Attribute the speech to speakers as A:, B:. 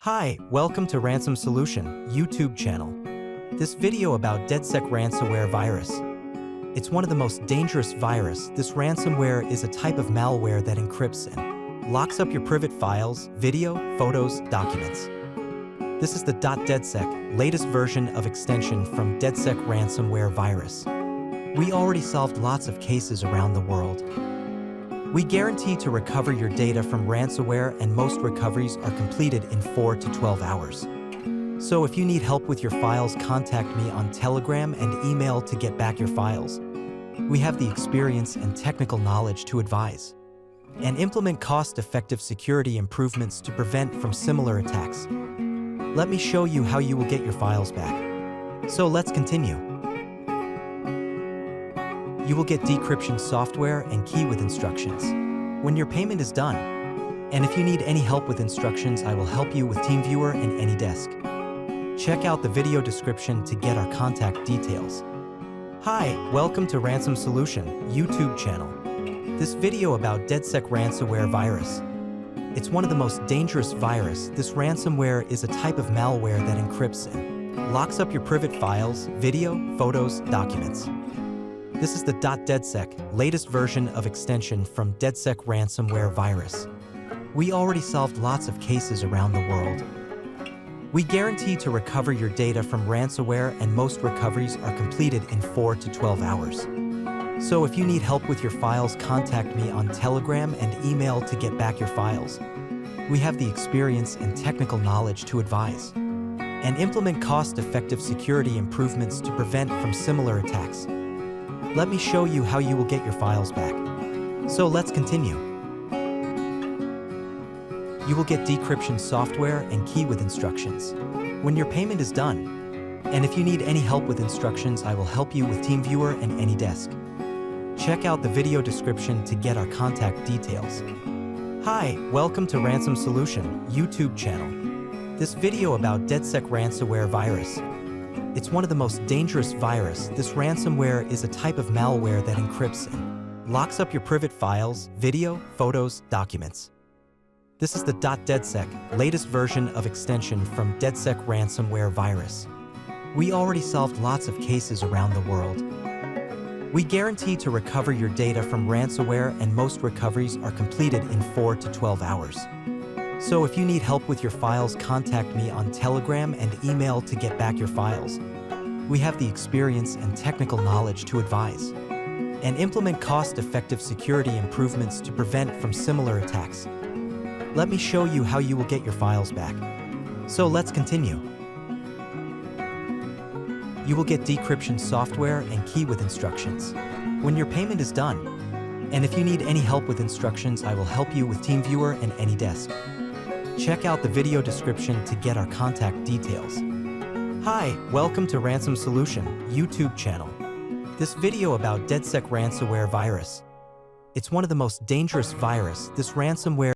A: Hi, welcome to Ransom Solution YouTube channel. This video about Dedsec ransomware virus. It's one of the most dangerous virus. This ransomware is a type of malware that encrypts and locks up your private files, video, photos, documents. This is the .Dedsec, latest version of extension from Dedsec ransomware virus. We already solved lots of cases around the world. We guarantee to recover your data from ransomware, and most recoveries are completed in 4 to 12 hours. So if you need help with your files, contact me on Telegram and email to get back your files. We have the experience and technical knowledge to advise and implement cost-effective security improvements to prevent from similar attacks. Let me show you how you will get your files back. So let's continue. You will get decryption software and key with instructions when your payment is done. And if you need any help with instructions, I will help you with TeamViewer and AnyDesk. Check out the video description to get our contact details. Hi, welcome to Ransom Solution YouTube channel. This video about Dedsec ransomware virus. It's one of the most dangerous virus. This ransomware is a type of malware that encrypts and locks up your private files, video, photos, documents. This is the .Dedsec, latest version of extension from Dedsec ransomware virus. We already solved lots of cases around the world. We guarantee to recover your data from ransomware, and most recoveries are completed in 4 to 12 hours. So if you need help with your files, contact me on Telegram and email to get back your files. We have the experience and technical knowledge to advise and implement cost-effective security improvements to prevent from similar attacks. Let me show you how you will get your files back. So let's continue. You will get decryption software and key with instructions when your payment is done. And if you need any help with instructions, I will help you with TeamViewer and AnyDesk. Check out the video description to get our contact details. Hi, welcome to Ransom Solution YouTube channel. This video about Dedsec ransomware virus. It's one of the most dangerous virus. This ransomware is a type of malware that encrypts and locks up your private files, video, photos, documents. This is the .Dedsec, latest version of extension from Dedsec ransomware virus. We already solved lots of cases around the world. We guarantee to recover your data from ransomware, and most recoveries are completed in 4 to 12 hours. So if you need help with your files, contact me on Telegram and email to get back your files. We have the experience and technical knowledge to advise and implement cost-effective security improvements to prevent from similar attacks. Let me show you how you will get your files back. So let's continue. You will get decryption software and key with instructions when your payment is done. And if you need any help with instructions, I will help you with TeamViewer and AnyDesk. Check out the video description to get our contact details. Hi, welcome to Ransom Solution YouTube channel. This video about Dedsec ransomware virus. It's one of the most dangerous virus. This ransomware